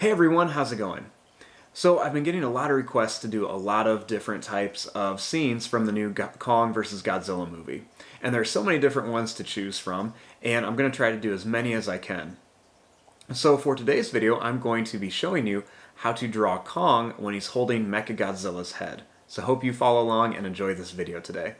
Hey everyone, how's it going? So I've been getting a lot of requests to do a lot of different types of scenes from the new Kong vs. Godzilla movie. And there are so many different ones to choose from, and I'm going to try to do as many as I can. So for today's video, I'm going to be showing you how to draw Kong when he's holding Mechagodzilla's head. So hope you follow along and enjoy this video today.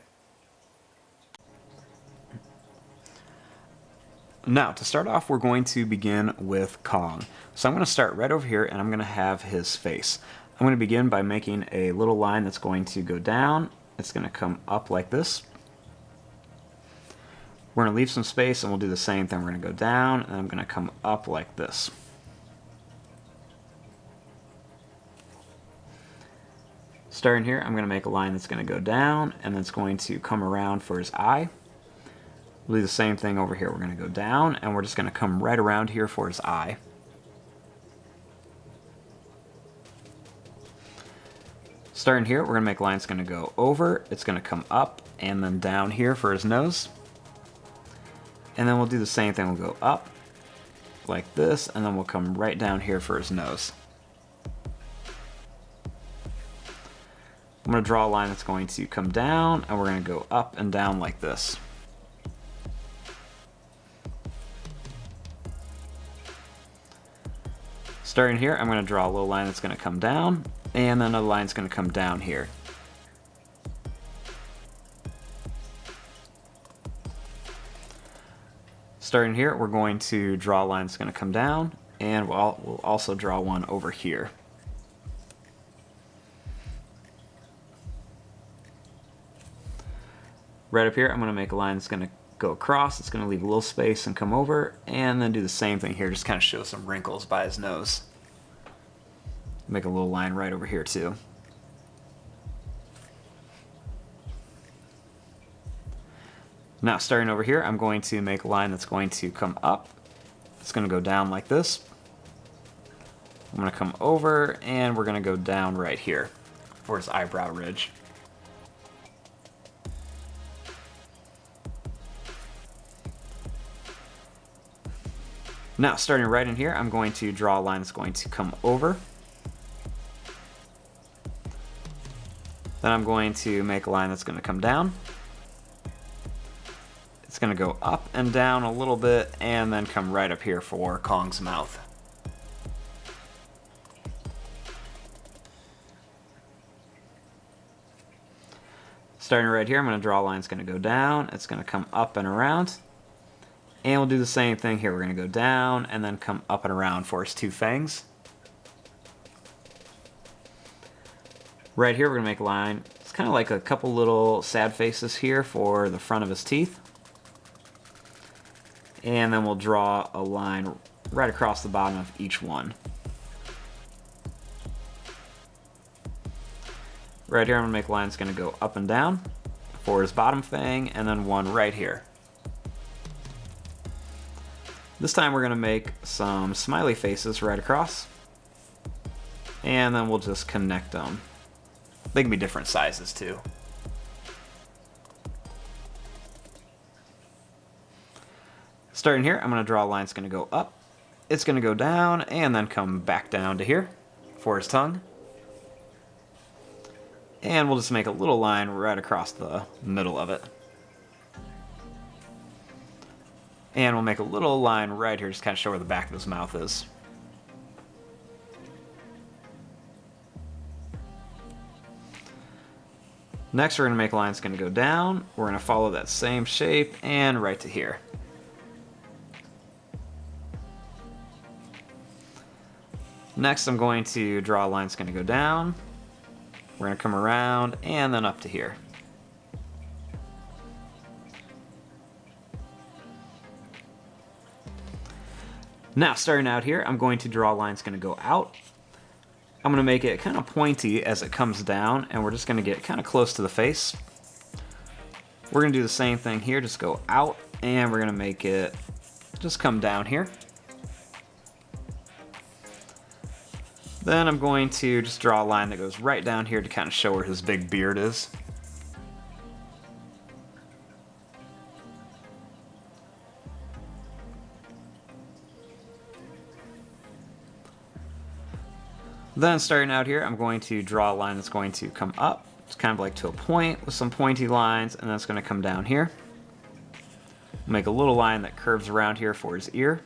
Now, to start off, we're going to begin with Kong. So I'm going to start right over here, and I'm going to have his face. I'm going to begin by making a little line that's going to go down. It's going to come up like this. We're going to leave some space, and we'll do the same thing. We're going to go down, and I'm going to come up like this. Starting here, I'm going to make a line that's going to go down, and then it's going to come around for his eye. We'll do the same thing over here. We're going to go down, and we're just going to come right around here for his eye. Starting here, we're going to make a line that's going to go over, it's going to come up, and then down here for his nose. And then we'll do the same thing. We'll go up, like this, and then we'll come right down here for his nose. I'm going to draw a line that's going to come down, and we're going to go up and down like this. Starting here, I'm going to draw a little line that's going to come down, and then another line that's going to come down here. Starting here, we're going to draw a line that's going to come down, and we'll also draw one over here. Right up here, I'm going to make a line that's going to go across, it's going to leave a little space and come over, and then do the same thing here, just kind of show some wrinkles by his nose. Make a little line right over here too. Now starting over here, I'm going to make a line that's going to come up. It's going to go down like this. I'm going to come over, and we're going to go down right here for his eyebrow ridge. Now, starting right in here, I'm going to draw a line that's going to come over. Then I'm going to make a line that's going to come down. It's going to go up and down a little bit, and then come right up here for Kong's mouth. Starting right here, I'm going to draw a line that's going to go down. It's going to come up and around. And we'll do the same thing here. We're going to go down and then come up and around for his two fangs. Right here, we're going to make a line. It's kind of like a couple little sad faces here for the front of his teeth. And then we'll draw a line right across the bottom of each one. Right here, I'm going to make a line that's going to go up and down for his bottom fang, and then one right here. This time we're going to make some smiley faces right across, and then we'll just connect them. They can be different sizes too. Starting here, I'm going to draw a line that's going to go up, it's going to go down, and then come back down to here for his tongue. And we'll just make a little line right across the middle of it. And we'll make a little line right here, just kind of show where the back of his mouth is. Next, we're going to make a line that's going to go down. We're going to follow that same shape and right to here. Next, I'm going to draw a line that's going to go down. We're going to come around and then up to here. Now, starting out here, I'm going to draw a line that's going to go out. I'm going to make it kind of pointy as it comes down, and we're just going to get kind of close to the face. We're going to do the same thing here, just go out, and we're going to make it just come down here. Then I'm going to just draw a line that goes right down here to kind of show where his big beard is. Then starting out here, I'm going to draw a line that's going to come up. It's kind of like to a point with some pointy lines, and then it's going to come down here. Make a little line that curves around here for his ear.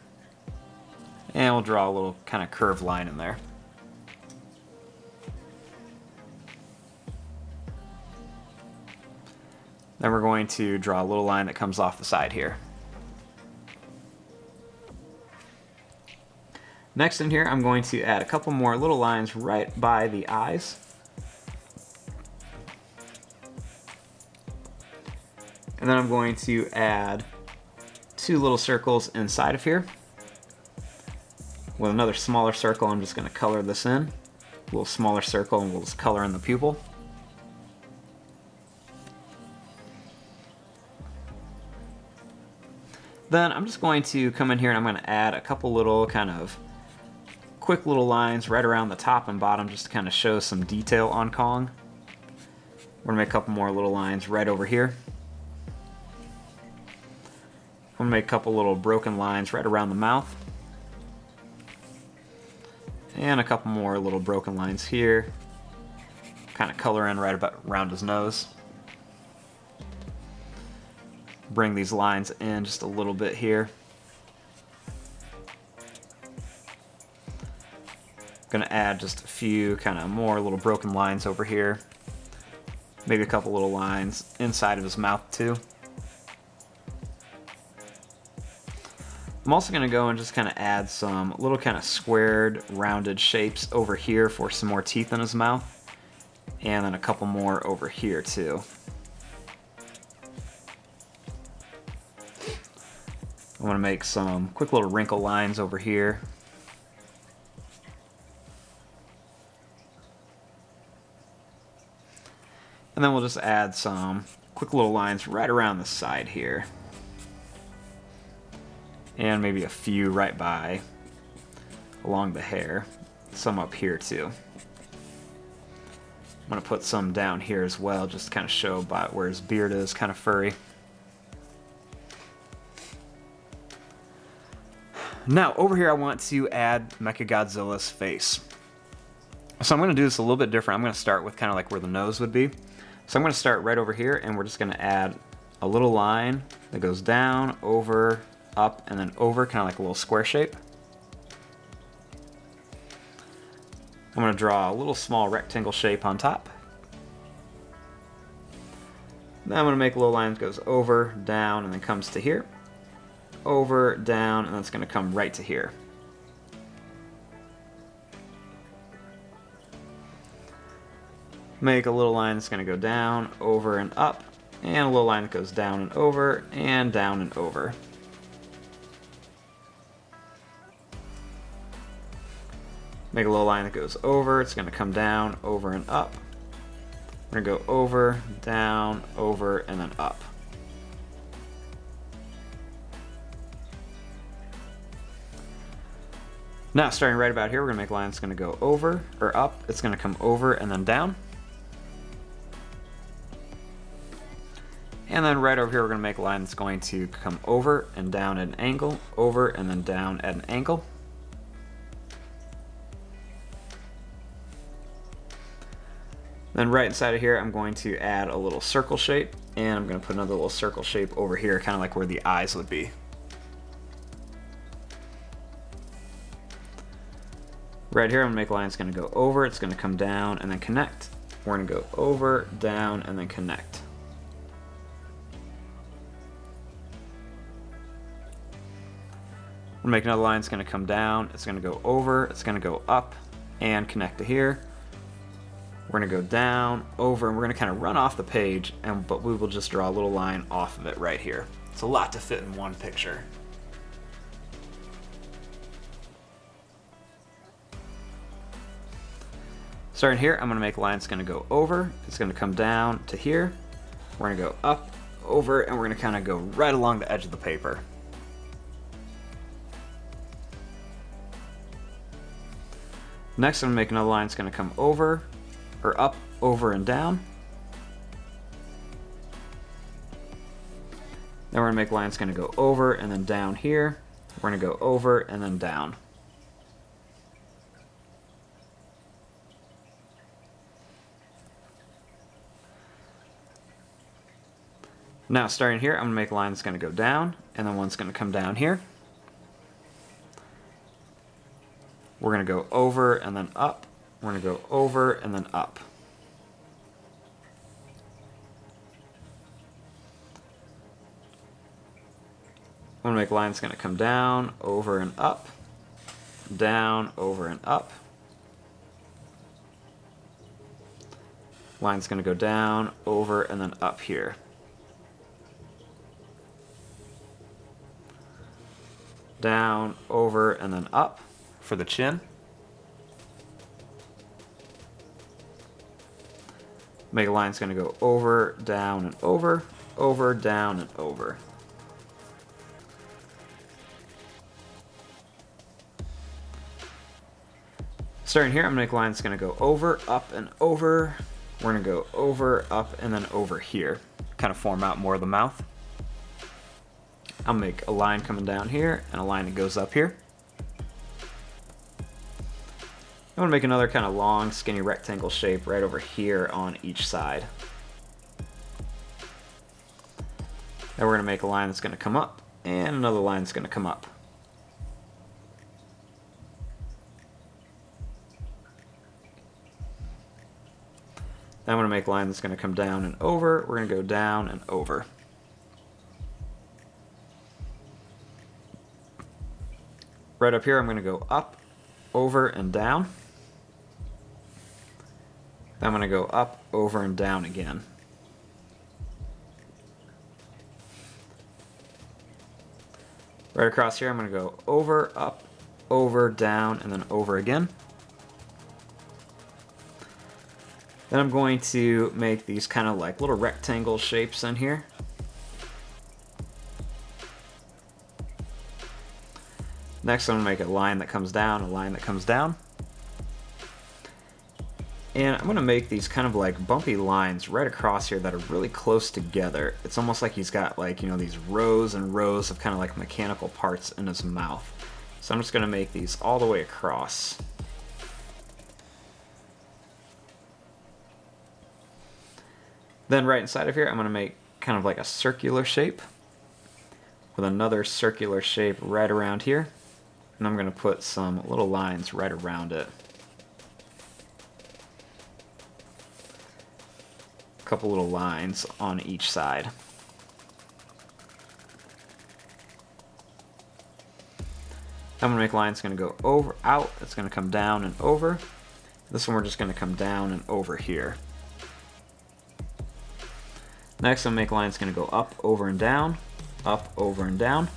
And we'll draw a little kind of curved line in there. Then we're going to draw a little line that comes off the side here. Next in here, I'm going to add a couple more little lines right by the eyes. And then I'm going to add 2 little circles inside of here. With another smaller circle, I'm just going to color this in. A little smaller circle, and we'll just color in the pupil. Then I'm just going to come in here and I'm going to add a couple little kind of quick little lines right around the top and bottom just to kind of show some detail on Kong. We're going to make a couple more little lines right over here. I'm going to make a couple little broken lines right around the mouth. And a couple more little broken lines here. Kind of color in right about around his nose. Bring these lines in just a little bit here. Gonna add just a few kind of more little broken lines over here. Maybe a couple little lines inside of his mouth too. I'm also gonna go and just kind of add some little kind of squared, rounded shapes over here for some more teeth in his mouth. And then a couple more over here too. I want to make some quick little wrinkle lines over here. And then we'll just add some quick little lines right around the side here. And maybe a few right by along the hair. Some up here too. I'm going to put some down here as well, just to kind of show by where his beard is, kind of furry. Now, over here I want to add Mechagodzilla's face. So I'm going to do this a little bit different. I'm going to start with kind of like where the nose would be. So I'm going to start right over here, and we're just going to add a little line that goes down, over, up, and then over, kind of like a little square shape. I'm going to draw a little small rectangle shape on top. Then I'm going to make a little line that goes over, down, and then comes to here. Over, down, and then it's going to come right to here. Make a little line that's going to go down, over, and up, and a little line that goes down and over, and down and over. Make a little line that goes over, it's going to come down, over, and up. We're going to go over, down, over, and then up. Now, starting right about here, we're going to make a line that's going to go over, or up, it's going to come over and then down. And then right over here, we're going to make a line that's going to come over and down at an angle, over and then down at an angle. Then right inside of here, I'm going to add a little circle shape, and I'm going to put another little circle shape over here, kind of like where the eyes would be. Right here, I'm going to make a line that's going to go over, it's going to come down, and then connect. We're going to go over, down, and then connect. We'll make another line that's going to come down, it's going to go over, it's going to go up, and connect to here. We're going to go down, over, and we're going to kind of run off the page, but we will just draw a little line off of it right here. It's a lot to fit in one picture. Starting here, I'm going to make a line that's going to go over, it's going to come down to here. We're going to go up, over, and we're going to kind of go right along the edge of the paper. Next, I'm going to make another line that's going to come over, or up, over, and down. Then we're going to make a line that's going to go over and then down here. We're going to go over and then down. Now starting here, I'm going to make a line that's going to go down, and then one's going to come down here. We're going to go over and then up. We're going to go over and then up. I'm going to make a line that's going to come down, over and up, down, over and up. Line's going to go down, over, and then up here. Down, over, and then up for the chin. Make a line that's going to go over, down, and over, down, and over. Starting here, I'm going to make a line that's going to go over, up, and over. We're going to go over, up, and then over here. Kind of form out more of the mouth. I'll make a line coming down here and a line that goes up here. I'm going to make another kind of long, skinny rectangle shape right over here on each side. Then we're going to make a line that's going to come up and another line that's going to come up. Then I'm going to make a line that's going to come down and over. We're going to go down and over. Right up here, I'm going to go up, over, and down. Then I'm going to go up, over, and down again. Right across here, I'm going to go over, up, over, down, and then over again. Then I'm going to make these kind of like little rectangle shapes in here. Next, I'm going to make a line that comes down, a line that comes down. And I'm going to make these kind of like bumpy lines right across here that are really close together. It's almost like he's got like, you know, these rows and rows of kind of like mechanical parts in his mouth. So I'm just going to make these all the way across. Then right inside of here, I'm going to make kind of like a circular shape with another circular shape right around here. And I'm going to put some little lines right around it. A couple little lines on each side. I'm going to make a line that's going to go over, out. It's going to come down and over. This one we're just going to come down and over here. Next, I'm going to make a line that's going to go up, over, and down. Up, over, and down.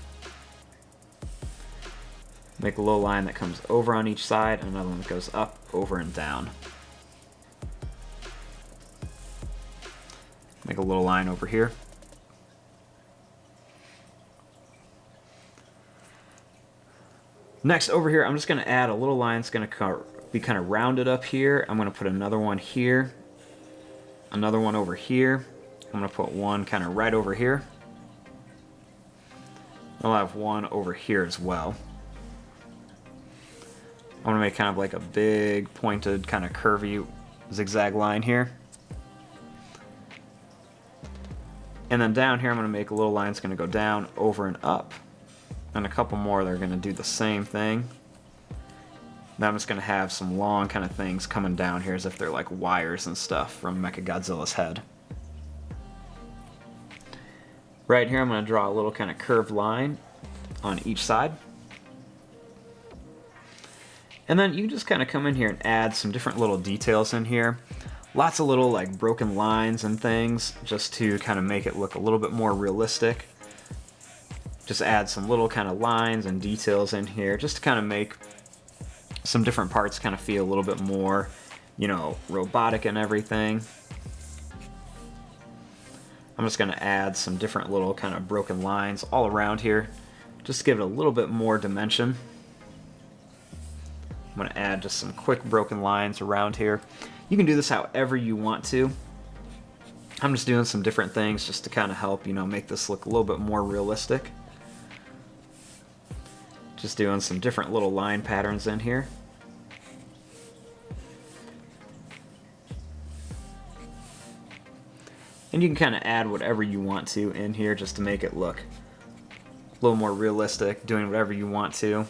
Make a little line that comes over on each side, and another one that goes up, over, and down. Make a little line over here. Next, over here, I'm just going to add a little line that's going to be kind of rounded up here. I'm going to put another one here. Another one over here. I'm going to put one kind of right over here. I'll have one over here as well. I'm going to make kind of like a big pointed kind of curvy zigzag line here. And then down here I'm going to make a little line that's going to go down, over, and up. And a couple more that are going to do the same thing. Then I'm just going to have some long kind of things coming down here as if they're like wires and stuff from Mechagodzilla's head. Right here I'm going to draw a little kind of curved line on each side. And then you can just kind of come in here and add some different little details in here. Lots of little like broken lines and things just to kind of make it look a little bit more realistic. Just add some little kind of lines and details in here just to kind of make some different parts kind of feel a little bit more, you know, robotic and everything. I'm just going to add some different little kind of broken lines all around here just to give it a little bit more dimension. I'm going to add just some quick broken lines around here. You can do this however you want to. I'm just doing some different things just to kind of help, you know, make this look a little bit more realistic. Just doing some different little line patterns in here. And you can kind of add whatever you want to in here just to make it look a little more realistic, doing whatever you want to.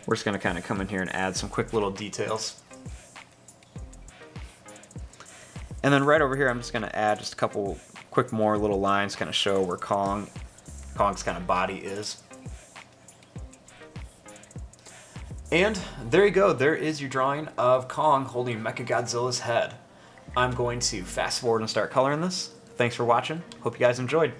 We're just going to kind of come in here and add some quick little details. And then right over here, I'm just going to add just a couple quick more little lines, kind of show where Kong's kind of body is. And there you go, there is your drawing of Kong holding Mechagodzilla's head. I'm going to fast forward and start coloring this. Thanks for watching, hope you guys enjoyed.